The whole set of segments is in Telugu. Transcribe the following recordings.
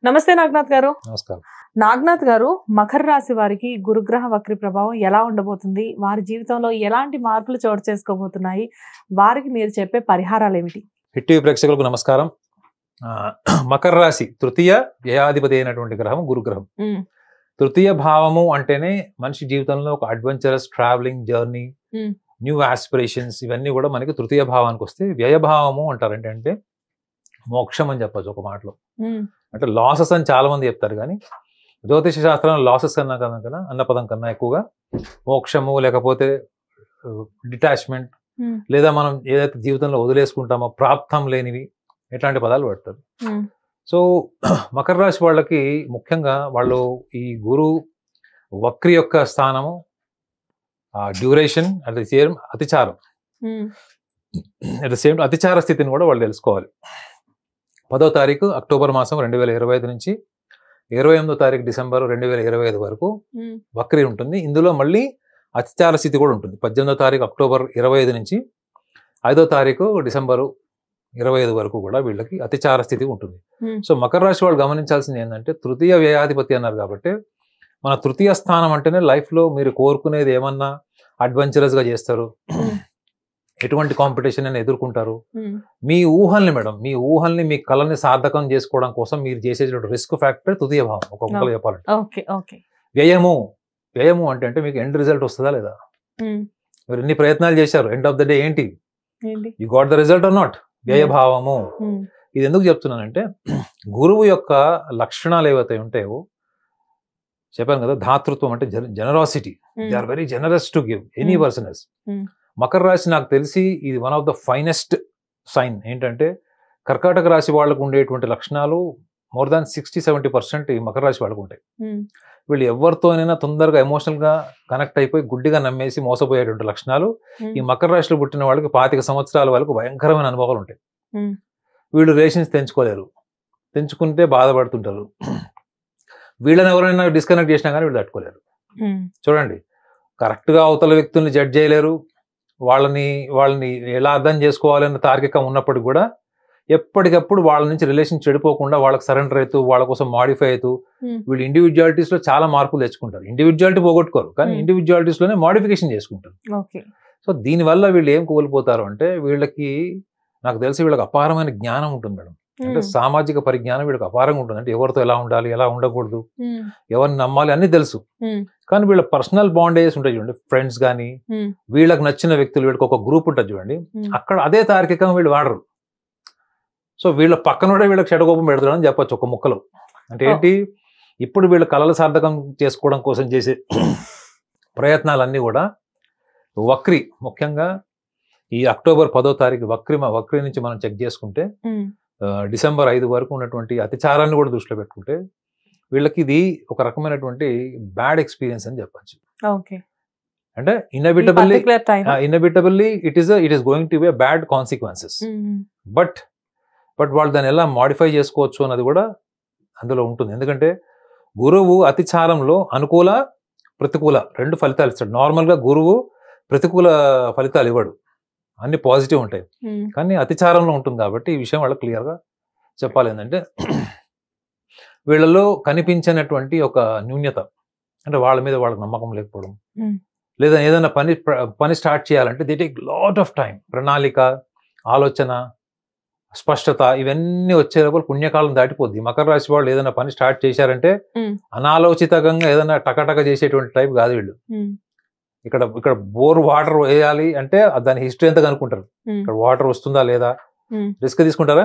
నమస్తే నాగనాథ్ గారు. నమస్కారం. నాగనాథ్ గారు, మకర రాశి వారికి గురుగ్రహ వక్రి ప్రభావం ఎలా ఉండబోతుంది? వారి జీవితంలో ఎలాంటి మార్పులు చోటు చేసుకోబోతున్నాయి? వారికి మీరు చెప్పే పరిహారాలు ఏమిటి? హిట్ టీవీ ప్రేక్షకులకు నమస్కారం. మకర రాశి తృతీయ వ్యయాధిపతి అయినటువంటి గ్రహం గురుగ్రహం. తృతీయ భావము అంటేనే మనిషి జీవితంలో ఒక adventurous travelling journey, new aspirations, ఇవన్నీ కూడా మనకి తృతీయ భావానికి వస్తే వ్యయభావము అంటారు. ఏంటంటే మోక్షం అని చెప్పచ్చు ఒక మాటలో. అంటే లాసెస్ అని చాలా మంది చెప్తారు, కానీ జ్యోతిష శాస్త్రంలో లాసెస్ అన్న పదం కన్నా ఎక్కువగా మోక్షము, లేకపోతే డిటాచ్మెంట్, లేదా మనం ఏదైతే జీవితంలో వదిలేసుకుంటామో ప్రాప్తం లేనివి, ఇట్లాంటి పదాలు పెడతారు. సో మకర రాశి వాళ్ళకి ముఖ్యంగా వాళ్ళు ఈ గురు వక్రి యొక్క స్థానము, డ్యూరేషన్, అట్ ది సేమ్ అతిచారం, అట్ ది సేమ్ అతిచార స్థితిని కూడా వాళ్ళు తెలుసుకోవాలి. 10వ తారీఖు అక్టోబర్ మాసం 2025 నుంచి 28వ తారీఖు డిసెంబర్ 2025 వరకు వక్రి ఉంటుంది. ఇందులో మళ్ళీ అతిచార స్థితి కూడా ఉంటుంది. 18వ తారీఖు అక్టోబర్ 25 నుంచి 5వ తారీఖు డిసెంబర్ 25 వరకు కూడా వీళ్ళకి అతిచార స్థితి ఉంటుంది. సో మకర రాశి వాళ్ళు గమనించాల్సింది ఏంటంటే, తృతీయ వ్యయాధిపతి అన్నారు కాబట్టి మన తృతీయ స్థానం అంటేనే లైఫ్లో మీరు కోరుకునేది ఏమన్నా అడ్వెంచరస్గా చేస్తారు, ఎటువంటి కాంపిటీషన్ అని ఎదుర్కొంటారు. మీ ఊహల్ని మీ కళని సార్థకం చేసుకోవడం కోసం మీరు చేసేటువంటి రిస్క్ ఫ్యాక్టర్ తృతీయ భావం. ఒక ముక్కలు చెప్పాలంటే వ్యయము అంటే మీకు ఎండ్ రిజల్ట్ వస్తుందా లేదా, మీరు ఎన్ని ప్రయత్నాలు చేశారు, ఎండ్ ఆఫ్ ద డే ఏంటి, you got the result or not, వ్యయభావము. ఇది ఎందుకు చెప్తున్నానంటే, గురువు యొక్క లక్షణాలు ఏవైతే ఉంటాయో చెప్పాను కదా, ధాతృత్వం అంటే generosity, they are very generous to give any person. మకర రాశి నాకు తెలిసి ఇది one of the finest sign. ఏంటంటే కర్కాటక రాశి వాళ్ళకు ఉండేటువంటి లక్షణాలు మోర్ దాన్ 60-70% ఈ మకర రాశి వాళ్ళకు ఉంటాయి. వీళ్ళు ఎవరితోనైనా తొందరగా ఎమోషనల్గా కనెక్ట్ అయిపోయి గుడ్డిగా నమ్మేసి మోసపోయేటువంటి లక్షణాలు ఈ మకర రాశిలో పుట్టిన వాళ్ళకి 25 సంవత్సరాల వాళ్ళకు భయంకరమైన అనుభవాలు ఉంటాయి. వీళ్ళు రిలేషన్స్ తెంచుకోలేరు, తెంచుకుంటే బాధపడుతుంటారు. వీళ్ళని ఎవరైనా డిస్కనెక్ట్ చేసినా కానీ వీళ్ళు తట్టుకోలేరు. చూడండి, కరెక్ట్గా అవతల వ్యక్తుల్ని జడ్జ్ చేయలేరు, వాళ్ళని ఎలా అర్థం చేసుకోవాలన్న తార్కికం ఉన్నప్పటికీ కూడా ఎప్పటికప్పుడు వాళ్ళ నుంచి రిలేషన్ చెడిపోకుండా వాళ్ళకి సరెండర్ అవుతూ, వాళ్ళ కోసం మాడిఫై అవుతూ, వీళ్ళు ఇండివిజువాలిటీస్ లో చాలా మార్పులు తెచ్చుకుంటారు. ఇండివిజువాలిటీ పోగొట్టుకోరు, కానీ ఇండివిజువాలిటీస్ లోనే మాడిఫికేషన్ చేసుకుంటారు. సో దీనివల్ల వీళ్ళు ఏం కోల్పోతారు అంటే, వీళ్ళకి నాకు తెలిసి వీళ్ళకి అపారమైన జ్ఞానం ఉంటుంది మేడం. అంటే సామాజిక పరిజ్ఞానం వీళ్ళకి అపారంగా ఉంటుంది. అంటే ఎవరితో ఎలా ఉండాలి, ఎలా ఉండకూడదు, ఎవరిని నమ్మాలి అన్ని తెలుసు. కానీ వీళ్ళ పర్సనల్ బాండేజెస్ ఉంటాయి చూడండి, ఫ్రెండ్స్ కానీ, వీళ్ళకి నచ్చిన వ్యక్తులు, వీళ్ళకి ఒక గ్రూప్ ఉంటుంది చూడండి, అక్కడ అదే తార్కికం వీళ్ళు వాడరు. సో వీళ్ళ పక్కన వీళ్ళకి చెడకోపం పెడతాడు అని చెప్పొచ్చు ఒక ముక్కలో. అంటే ఏంటి, ఇప్పుడు వీళ్ళ కళలు సార్థకం చేసుకోవడం కోసం చేసే ప్రయత్నాలన్నీ కూడా వక్రి, ముఖ్యంగా ఈ అక్టోబర్ 10వ తారీఖు వక్రి నుంచి మనం చెక్ చేసుకుంటే డిసెంబర్ 5 వరకు ఉన్నటువంటి అతిచారాన్ని కూడా దృష్టిలో పెట్టుకుంటే వీళ్ళకి ఇది ఒక రకమైనటువంటి బ్యాడ్ ఎక్స్పీరియన్స్ అని చెప్పచ్చు. అంటే ఇన్ఎవిటబుల్లీ it is going to be bad consequences. But వాళ్ళు దాన్ని ఎలా మాడిఫై చేసుకోవచ్చు అన్నది కూడా అందులో ఉంటుంది. ఎందుకంటే గురువు అతిచారంలో అనుకూల ప్రతికూల రెండు ఫలితాలు ఇస్తాడు. నార్మల్గా గురువు ప్రతికూల ఫలితాలు ఇవ్వడు, అన్ని పాజిటివ్ ఉంటాయి. కానీ అతిచారంలో ఉంటుంది కాబట్టి ఈ విషయం వాళ్ళకి క్లియర్గా చెప్పాలి. ఏంటంటే వీళ్ళలో కనిపించినటువంటి ఒక న్యూన్యత, అంటే వాళ్ళ మీద వాళ్ళకి నమ్మకం లేకపోవడం, లేదా ఏదైనా పని స్టార్ట్ చేయాలంటే they take lot of time. ప్రణాళిక, ఆలోచన, స్పష్టత, ఇవన్నీ వచ్చే లోపల పుణ్యకాలం దాటిపోద్ది. మకర రాశి వాళ్ళు ఏదైనా పని స్టార్ట్ చేశారంటే అనాలోచితంగా ఏదైనా టకటక చేసేటువంటి టైప్ కాదు వీళ్ళు. ఇక్కడ బోర్ వాటర్ వేయాలి అంటే దాని హిస్టరీ ఎంత కనుక్కుంటారు, ఇక్కడ వాటర్ వస్తుందా లేదా, రిస్క్ తీసుకుంటారా?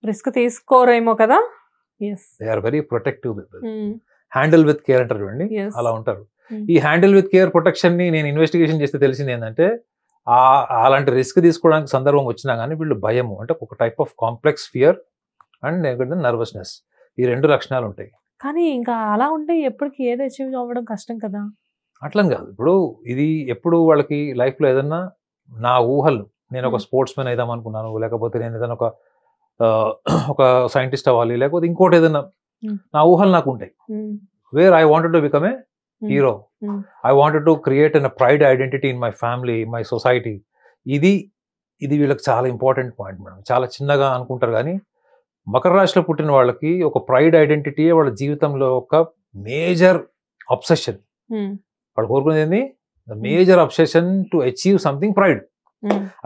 రిస్క్ తీసుకోరేమో కదా. They are very protective, handle with care అంటారు చూడండి, అలా ఉంటారు. ఈ హ్యాండిల్ విత్ కేర్ ప్రొటెక్షన్ ని నేను ఇన్వెస్టిగేషన్ చేస్తే తెలిసింది ఏంటంటే, అలాంటి రిస్క్ తీసుకోవడానికి సందర్భం వచ్చినా కానీ వీళ్ళు భయము, అంటే ఒక type of complex fear and nervousness, ఈ రెండు లక్షణాలు ఉంటాయి. కానీ ఇంకా అలా ఉంటే ఎప్పటికీ ఏది అచీవ్ అవ్వడం కష్టం కదా. అట్లని కాదు, ఇప్పుడు ఇది ఎప్పుడు వాళ్ళకి లైఫ్లో ఏదన్నా నా ఊహలు, నేను ఒక స్పోర్ట్స్ మ్యాన్ అయిదాం అనుకున్నాను, లేకపోతే నేను ఏదైనా ఒక సైంటిస్ట్ అవ్వాలి, లేకపోతే ఇంకోటి ఏదైనా నా ఊహలు నాకు ఉంటాయి. Where I wanted to become a hero, I wanted to create an pride identity in my family, my society. ఇది వీళ్ళకి చాలా ఇంపార్టెంట్ పాయింట్ మేడం. చాలా చిన్నగా అనుకుంటారు కానీ మకర రాశిలో పుట్టిన వాళ్ళకి ఒక ప్రైడ్ ఐడెంటిటీ వాళ్ళ జీవితంలో ఒక మేజర్ అబ్సెషన్. వాళ్ళు కోరుకునేది major obsession to achieve something pride.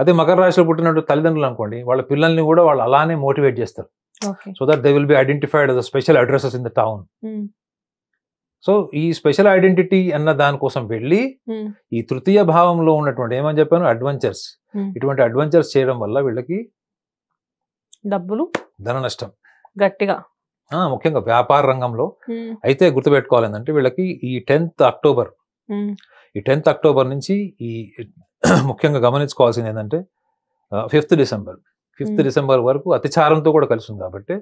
అదే మకర రాశిలో పుట్టినట్టు తల్లిదండ్రులు అనుకోండి, వాళ్ళ పిల్లల్ని కూడా వాళ్ళు అలానే మోటివేట్ చేస్తారు. So that they will be identified as special addresses in the town. So ఈ స్పెషల్ ఐడెంటిటీ అన్న దానికోసం వెళ్ళి ఈ తృతీయ భావంలో ఉన్నటువంటి ఏమని చెప్పాను అడ్వెంచర్స్, ఇటువంటి అడ్వెంచర్స్ చేయడం వల్ల వీళ్ళకి డబ్బులు, ధన నష్టం గట్టిగా, ముఖ్యంగా వ్యాపార రంగంలో. అయితే గుర్తుపెట్టుకోవాలి ఏంటంటే వీళ్ళకి ఈ 10th అక్టోబర్ నుంచి ఈ ముఖ్యంగా గమనించుకోవాల్సింది ఏంటంటే 5th డిసెంబర్ వరకు అతిచారంతో కూడా కలిసి ఉంది కాబట్టి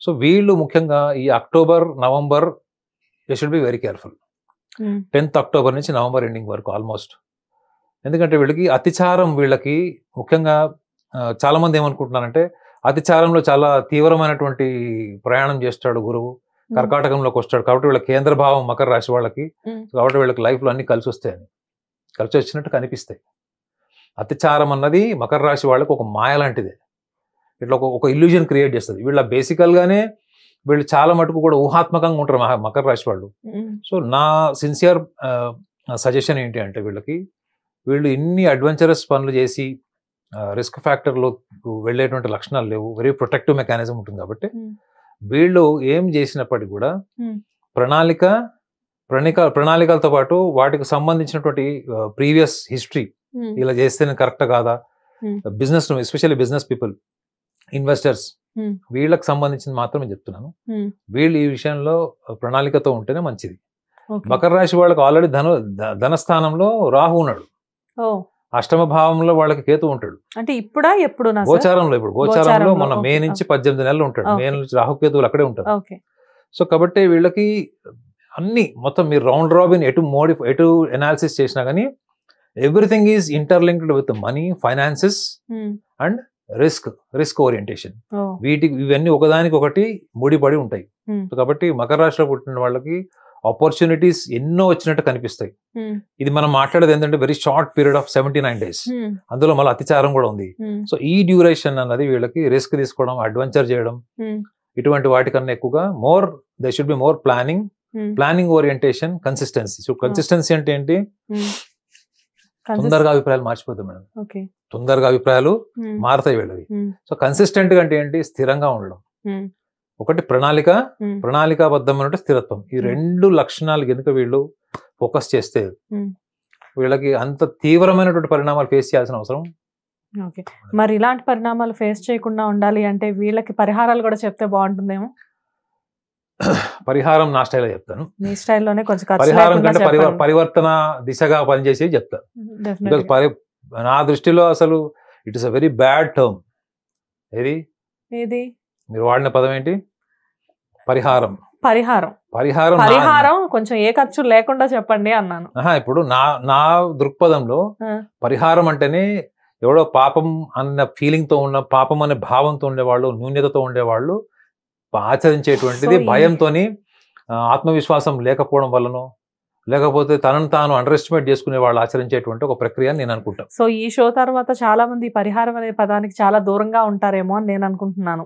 సో వీళ్ళు ముఖ్యంగా ఈ October November they should be very careful. 10th October నుంచి నవంబర్ ఎండింగ్ వరకు ఆల్మోస్ట్. ఎందుకంటే వీళ్ళకి అతిచారం, వీళ్ళకి ముఖ్యంగా చాలా మంది ఏమనుకుంటున్నారంటే అతిచారంలో చాలా తీవ్రమైనటువంటి ప్రయాణం చేస్తాడు గురువు, కర్కాటకంలోకి వస్తాడు కాబట్టి వీళ్ళ కేంద్ర భావం మకర రాశి వాళ్ళకి, కాబట్టి వీళ్ళకి లైఫ్లో అన్ని కలిసి వస్తాయని, కలిసి వచ్చినట్టు కనిపిస్తాయి. అతిచారం అన్నది మకర రాశి వాళ్ళకి ఒక మాయ లాంటిదే, ఇట్లా ఒక ఇల్యూజన్ క్రియేట్ చేస్తుంది. వీళ్ళ బేసికల్గానే వీళ్ళు చాలా మటుకు కూడా ఊహాత్మకంగా ఉంటారు మకర రాశి వాళ్ళు. సో నా సిన్సియర్ సజెషన్ ఏంటి అంటే వీళ్ళు ఇన్ని అడ్వెంచరస్ పనులు చేసి రిస్క్ ఫ్యాక్టర్లో వెళ్ళేటువంటి లక్షణాలు లేవు, వెరీ ప్రొటెక్టివ్ మెకానిజం ఉంటుంది కాబట్టి వీళ్ళు ఏం చేసినప్పటికీ కూడా ప్రణాళికలతో పాటు వాటికి సంబంధించినటువంటి ప్రీవియస్ హిస్టరీ, ఇలా చేస్తేనే కరెక్ట్ కాదా, business especially business people, investors, వీళ్ళకి సంబంధించింది మాత్రమే చెప్తున్నాను. వీళ్ళు ఈ విషయంలో ప్రణాళికతో ఉంటేనే మంచిది. మకర రాశి వాళ్ళకి ఆల్రెడీ ధనస్థానంలో రాహు ఉన్నాడు, అష్టమ భావంలో వాళ్ళకి కేతు ఉంటాడు. అంటే ఇప్పుడా ఎప్పుడు గోచారంలో మన మే నుంచి 18 నెలలు ఉంటాడు. మే నుంచి రాహుకేతువులు అక్కడే ఉంటారు. సో కాబట్టి వీళ్ళకి అన్ని మొత్తం మీరు రౌండ్ రాబిన్ ఎటు ఎనాలిసిస్ చేసినా కానీ everything is interlinked with money, finances and risk orientation. ఇవన్నీ ఒకదానికి ఒకటి ముడిపడి ఉంటాయి. కాబట్టి మకర రాశిలో పుట్టిన వాళ్ళకి ఆపర్చునిటీస్ ఎన్నో వచ్చినట్టు కనిపిస్తాయి. ఇది మనం మాట్లాడేది ఏంటంటే very short period of 79 days, అందులో మళ్ళీ అతిచారం కూడా ఉంది. సో ఈ డ్యూరేషన్ అన్నది వీళ్ళకి రిస్క్ తీసుకోవడం, అడ్వెంచర్ చేయడం, ఇటువంటి వాటికన్నా ఎక్కువగా they should be more planning orientation, consistency. So consistency అంటే ఏంటి, తొందరగా అభిప్రాయాలు మార్చిపోతాయి మేడం, తొందరగా అభిప్రాయాలు మారుతాయి వీళ్ళవి. సో కన్సిస్టెంట్ గా అంటే ఏంటి, స్థిరంగా ఉండడం. ఒకటి ప్రణాళికాబద్ధమైన స్థిరత్వం. ఈ రెండు లక్షణాలు కనుక వీళ్ళు ఫోకస్ చేస్తే వీళ్ళకి అంత తీవ్రమైనటువంటి పరిణామాలు ఫేస్ చేయాల్సిన అవసరం. మరి ఇలాంటి పరిణామాలు ఫేస్ చేయకుండా ఉండాలి అంటే వీళ్ళకి పరిహారాలు కూడా చెప్తే బాగుంటుందేమో. పరిహారం నా స్టైల్లో చెప్తాను, మీ స్టైల్లోనే కొంచెం పరిహారం కంటే పరివర్తన దిశగా పనిచేసేది చెప్తాను. నా దృష్టిలో అసలు it is a very bad term. ఏది మీరు వాడిన పదం ఏంటి, పరిహారం. కొంచెం ఏ ఖర్చు లేకుండా చెప్పండి అన్నాను. ఇప్పుడు నా దృక్పథంలో పరిహారం అంటేనే ఎవడో పాపం అన్న ఫీలింగ్ తో ఉన్న, పాపం అనే భావంతో ఉండేవాళ్ళు, న్యూన్యతతో ఉండేవాళ్ళు ఆచరించేటువంటిది, భయంతోని ఆత్మవిశ్వాసం లేకపోవడం వల్లనో లేకపోతే తనను తాను అండర్ ఎస్టిమేట్ చేసుకునే వాళ్ళు ఆచరించేటువంటి ఒక ప్రక్రియ అని నేను అనుకుంటాను. సో ఈ షో తర్వాత చాలా మంది పరిహారం అనే పదానికి చాలా దూరంగా ఉంటారేమో అని నేను అనుకుంటున్నాను.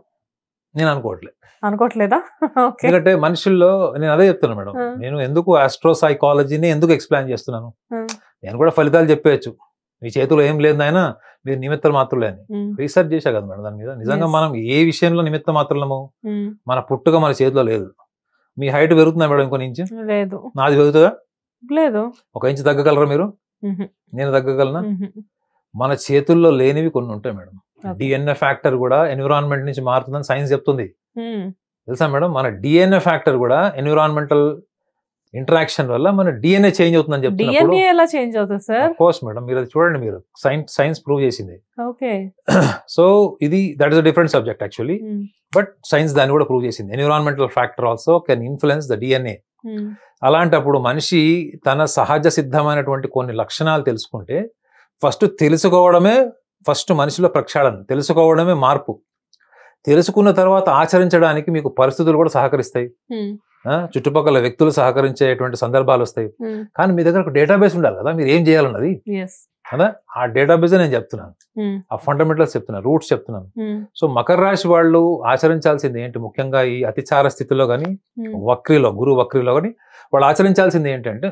నేను అనుకోవట్లేదా? ఎందుకంటే మనుషుల్లో నేను అదే చెప్తున్నాను మేడం, నేను ఎందుకు ఆస్ట్రో సైకాలజీని ఎందుకు ఎక్స్ప్లెయిన్ చేస్తున్నాను. నేను కూడా ఫలితాలు చెప్పేయచ్చు, మీ చేతిలో ఏం లేదు ఆయన, మీరు నిమిత్త మాత్రులే అని రీసెర్చ్ చేశా కదా మేడం దాని మీద. నిజంగా మనం ఏ విషయంలో నిమిత్త మాత్రలము, మన పుట్టుక మన చేతిలో లేదు. మీ హైట్ పెరుగుతుందా మేడం ఇంకో ఇంచు? లేదు. నాది పెరుగుతుందా? లేదు. 1 ఇంచు తగ్గగలరా మీరు? నేను తగ్గగలనా? మన చేతుల్లో లేనివి కొన్ని ఉంటాయి మేడం. డిఎన్ఏ ఫ్యాక్టర్ కూడా ఎన్విరాన్మెంట్ నుంచి మారుతుందని సైన్స్ చెప్తుంది, తెలుసా మేడం? మన డిఎన్ఏ ఫ్యాక్టర్ కూడా ఎన్విరాన్మెంటల్ ఇంటరాక్షన్ వల్ల మన డిఎన్ఏ చేంజ్ అవుతుందని చెప్తున్నప్పుడు ఎలా చేంజ్ అవుతుంది సార్? ఆఫ్ కోర్స్ మేడం, మీరు అది చూడండి, మీరు సైన్స్ ప్రూవ్ చేసింది. Okay. So that is a different subject actually, but science దాన్ని కూడా ప్రూవ్ చేసింది. Environmental factor also can influence the DNA. అలాంటప్పుడు మనిషి తన సహజ సిద్ధమైనటువంటి కొన్ని లక్షణాలు తెలుసుకుంటే, తెలుసుకోవడమే మనిషిలో ప్రక్షాళన, తెలుసుకోవడమే మార్పు. తెలుసుకున్న తర్వాత ఆచరించడానికి మీకు పరిస్థితులు కూడా సహకరిస్తాయి, చుట్టుపక్కల వ్యక్తులు సహకరించేటువంటి సందర్భాలు వస్తాయి. కానీ మీ దగ్గర ఒక డేటాబేస్ ఉండాలి కదా, మీరు ఏం చేయాలన్నది. కదా, ఆ డేటాబేస్ నేను చెప్తున్నాను, ఆ ఫండమెంటల్స్ చెప్తున్నాను, రూట్స్ చెప్తున్నాను. సో మకర రాశి వాళ్ళు ఆచరించాల్సింది ఏంటి, ముఖ్యంగా ఈ అతిచార స్థితిలో కానీ వక్రిలో, గురు వక్రిలో కానీ వాళ్ళు ఆచరించాల్సింది ఏంటంటే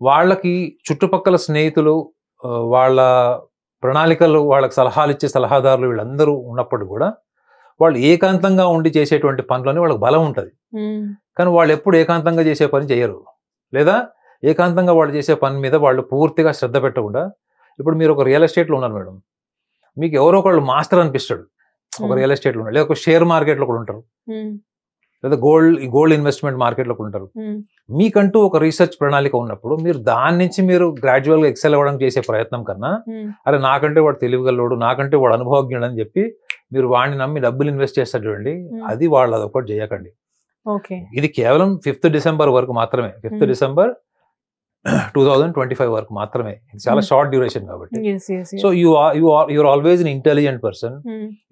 వాళ్ళకి చుట్టుపక్కల స్నేహితులు, వాళ్ళ ప్రణాళికలు, వాళ్ళకి సలహాలు ఇచ్చే సలహాదారులు వీళ్ళందరూ ఉన్నప్పుడు కూడా వాళ్ళు ఏకాంతంగా ఉండి చేసేటువంటి పనులని వాళ్ళకి బలం ఉంటుంది. కానీ వాళ్ళు ఎప్పుడు ఏకాంతంగా చేసే పని చేయరు, లేదా ఏకాంతంగా వాళ్ళు చేసే పని మీద వాళ్ళు పూర్తిగా శ్రద్ధ పెట్టకుండా, ఇప్పుడు మీరు ఒక రియల్ ఎస్టేట్లో ఉన్నారు మేడం, మీకు ఎవరో ఒకళ్ళు మాస్టర్ అనిపిస్తాడు ఒక రియల్ ఎస్టేట్లో ఉన్నారు, లేదా ఒక షేర్ మార్కెట్లో కూడా ఉంటారు, లేదా గోల్డ్ ఇన్వెస్ట్మెంట్ మార్కెట్లో కూడా ఉంటారు. మీకంటూ ఒక రీసెర్చ్ ప్రణాళిక ఉన్నప్పుడు మీరు దాని నుంచి మీరు గ్రాడ్యువల్గా ఎక్సెల్ అవ్వడానికి చేసే ప్రయత్నం కన్నా, అరే నాకంటే వాడు తెలివిగలడు, నాకంటే వాడు అనుభవజ్ఞుడు అని చెప్పి మీరు వాడిని నమ్మి డబ్బులు ఇన్వెస్ట్ చేస్తారు చూడండి, అది వాళ్ళు అదొకటి చేయకండి. ఇది కేవలం 5th డిసెంబర్ వరకు మాత్రమే, 5th డిసెంబర్ 2025 వరకు మాత్రమే. ఇది చాలా షార్ట్ డ్యూరేషన్ కాబట్టి. So you are always an intelligent person,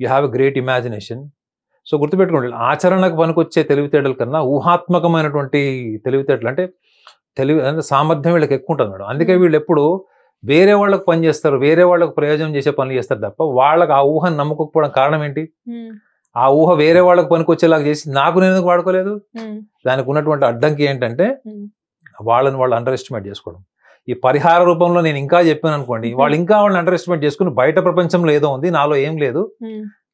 you have a great imagination. So గుర్తుపెట్టుకోండి, ఆచరణకు పనికొచ్చే తెలివితేటల కన్నా ఊహాత్మకమైనటువంటి తెలివితేటలు అంటే సామర్థ్యం వీళ్ళకి ఎక్కువ ఉంటుంది మేడం. అందుకే వీళ్ళు ఎప్పుడు వేరే వాళ్ళకు పని చేస్తారు, వేరే వాళ్ళకు ప్రయోజనం చేసే పనులు చేస్తారు తప్ప వాళ్ళకి ఆ ఊహను నమ్ముకోకపోవడం కారణం ఏంటి, ఆ ఊహ వేరే వాళ్ళకు పనికొచ్చేలాగా చేసి నాకు నేను ఎందుకు వాడుకోలేదు, దానికి ఉన్నటువంటి అడ్డంకి ఏంటంటే వాళ్ళని వాళ్ళు అండర్ ఎస్టిమేట్ చేసుకోవడం. ఈ పరిహార రూపంలో నేను ఇంకా చెప్పాను అనుకోండి, వాళ్ళు ఇంకా వాళ్ళని అండర్ ఎస్టిమేట్ చేసుకుని బయట ప్రపంచంలో ఏదో ఉంది, నాలో ఏం లేదు,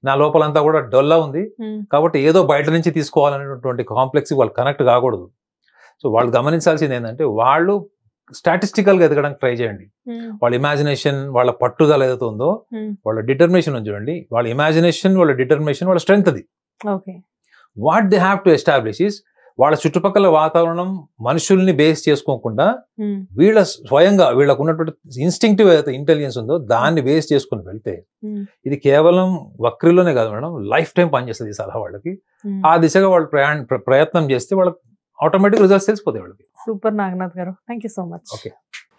నా లోపలంతా కూడా డొల్లా ఉంది, కాబట్టి ఏదో బయట నుంచి తీసుకోవాలనేటువంటి కాంప్లెక్స్ వాళ్ళు కనెక్ట్ కాకూడదు. సో వాళ్ళు గమనించాల్సింది ఏంటంటే వాళ్ళు స్టాటిస్టికల్గా ఎదగడానికి ట్రై చేయండి. వాళ్ళ ఇమాజినేషన్, వాళ్ళ పట్టుదల ఏదైతే ఉందో, వాళ్ళ డిటర్మినేషన్ చూడండి, వాళ్ళ ఇమాజినేషన్, వాళ్ళ డిటర్మినేషన్, వాళ్ళ స్ట్రెంగ్త్ అది. What they have to establish is వాళ్ళ చుట్టుపక్కల వాతావరణం మనుషుల్ని బేస్ చేసుకోకుండా వీళ్ళ స్వయంగా వీళ్ళకు ఉన్నటువంటి ఇన్స్టింక్టివ్ ఏదైతే ఇంటెలిజెన్స్ ఉందో దాన్ని బేస్ చేసుకుని వెళ్తే ఇది కేవలం వక్రిలోనే కాదు మేడం, లైఫ్ టైం పనిచేస్తుంది ఈ సలహా వాళ్ళకి. ఆ దిశగా వాళ్ళు ప్రయత్నం చేస్తే వాళ్ళకి ఆటోమేటిక్ రిజల్ట్స్ తెలిసిపోతాయి వాళ్ళకి. సూపర్ నాగనాథ్ గారు, thank you so much. Okay.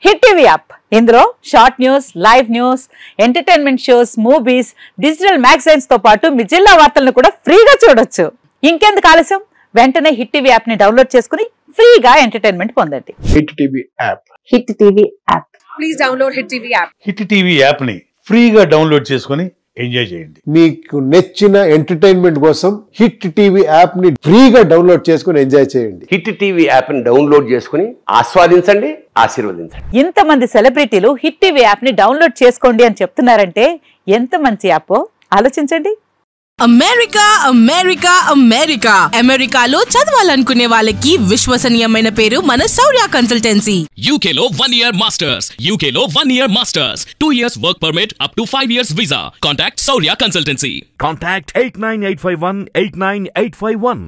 Hit TV app, ఇందులో short news, live news, entertainment shows, movies, digital magazines తో పాటు మీ జిల్లా వార్తలను కూడా ఫ్రీగా చూడొచ్చు. ఇంకెందుకు ఆలస్యం, వెంటనే హిట్ టీవీ యాప్ ని డౌన్లోడ్ చేసుకుని ఫ్రీగా ఎంటర్టైన్మెంట్ పొందండి. Hit TV app, hit TV app, please download hit TV app. Hit TV app ని ఫ్రీగా డౌన్లోడ్ చేసుకుని ఎంజాయ్ చేయండి. మీకు నచ్చిన ఎంటర్టైన్మెంట్ కోసం హిట్ టీవీ యాప్ ని ఫ్రీగా డౌన్లోడ్ చేసుకుని ఎంజాయ్ చేయండి. హిట్ టీవీ యాప్ ని డౌన్లోడ్ చేసుకుని ఆస్వాదించండి, ఆశీర్వదించండి. ఇంతమంది సెలబ్రిటీలు హిట్ టీవీ యాప్ ని డౌన్లోడ్ చేసుకోండి అని చెప్తున్నారంటే ఎంత మంచి యాప్ ఆలోచించండి. అమెరికా అమెరికా అమెరికా అమెరికాలో చదవాలనుకునే వాళ్ళకి విశ్వసనీయమైన పేరు మన శౌర్య కన్సల్టెన్సీ. UK లో 1 year masters, UK లో 1 year masters, 2 years work permit up to 5 years visa. Contact Saurya Consultancy. Contact 89851 89851.